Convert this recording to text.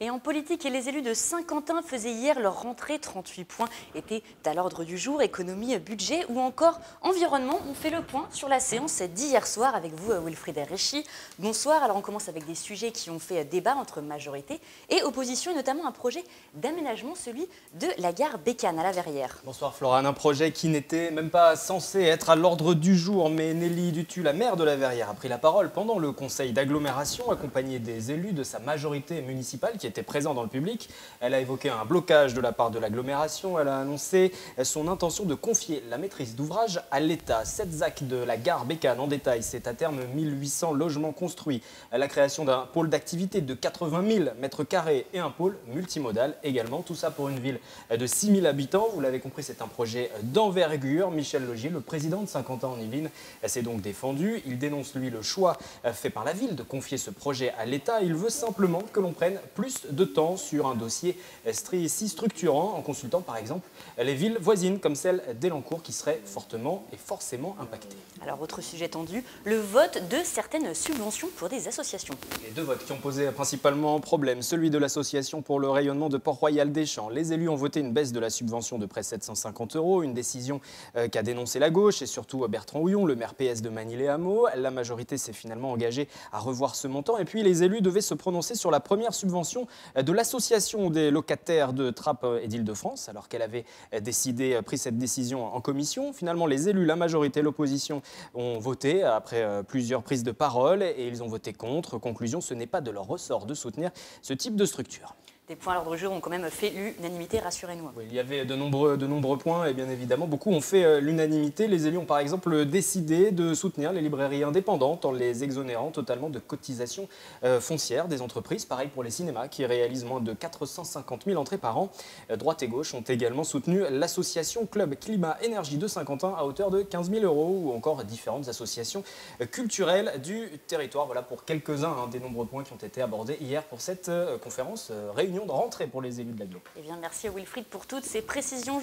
Et en politique, les élus de Saint-Quentin faisaient hier leur rentrée. 38 points étaient à l'ordre du jour. Économie, budget ou encore environnement. On fait le point sur la séance d'hier soir avec vous, Wilfried Rechy. Bonsoir. Alors on commence avec des sujets qui ont fait débat entre majorité et opposition, et notamment un projet d'aménagement, celui de la gare Bécane à la Verrière. Bonsoir Florane, un projet qui n'était même pas censé être à l'ordre du jour, mais Nelly Dutu, la maire de la Verrière, a pris la parole pendant le conseil d'agglomération, accompagnée des élus de sa majorité municipale qui étaient présents dans le public. Elle a évoqué un blocage de la part de l'agglomération. Elle a annoncé son intention de confier la maîtrise d'ouvrage à l'État. 7 ZAC de la gare Bécane en détail, c'est à terme 1800 logements construits, la création d'un pôle d'activité de 80 000 mètres carrés et un pôle multimodal également. Tout ça pour une ville de 6 000 habitants. Vous l'avez compris, c'est un projet d'envergure. Michel Logier, le président de Saint-Quentin-en-Yvelines, s'est donc défendu. Il dénonce, lui, le choix fait par la ville de confier ce projet à l'État. Il veut simplement que l'on prenne plus de temps sur un dossier si structurant, en consultant par exemple les villes voisines comme celle d'Elancourt qui seraient fortement et forcément impactées. Alors autre sujet tendu, le vote de certaines subventions pour des associations. Les deux votes qui ont posé principalement problème, celui de l'association pour le rayonnement de Port-Royal des Champs. Les élus ont voté une baisse de la subvention de près de 750 €, une décision qu'a dénoncé la gauche et surtout Bertrand Houillon, le maire PS de Manille-et-Hameaux. La majorité s'est finalement engagée à revoir ce montant. Et puis les élus devaient se prononcer sur la première subvention de l'association des locataires de Trappes et d'Île-de-France, alors qu'elle avait pris cette décision en commission. Finalement, les élus, la majorité, l'opposition ont voté après plusieurs prises de parole et ils ont voté contre. Conclusion, ce n'est pas de leur ressort de soutenir ce type de structure. Des points à l'ordre du jour ont quand même fait l'unanimité, rassurez-nous. Oui, il y avait de nombreux points et bien évidemment, beaucoup ont fait l'unanimité. Les élus ont par exemple décidé de soutenir les librairies indépendantes en les exonérant totalement de cotisations foncières des entreprises. Pareil pour les cinémas qui réalisent moins de 450 000 entrées par an. Droite et gauche ont également soutenu l'association Club Climat Énergie de Saint-Quentin à hauteur de 15 000 € ou encore différentes associations culturelles du territoire. Voilà pour quelques-uns des nombreux points qui ont été abordés hier pour cette conférence réunion de rentrée pour les élus de l'agglo. Eh bien, merci à Wilfried pour toutes ces précisions.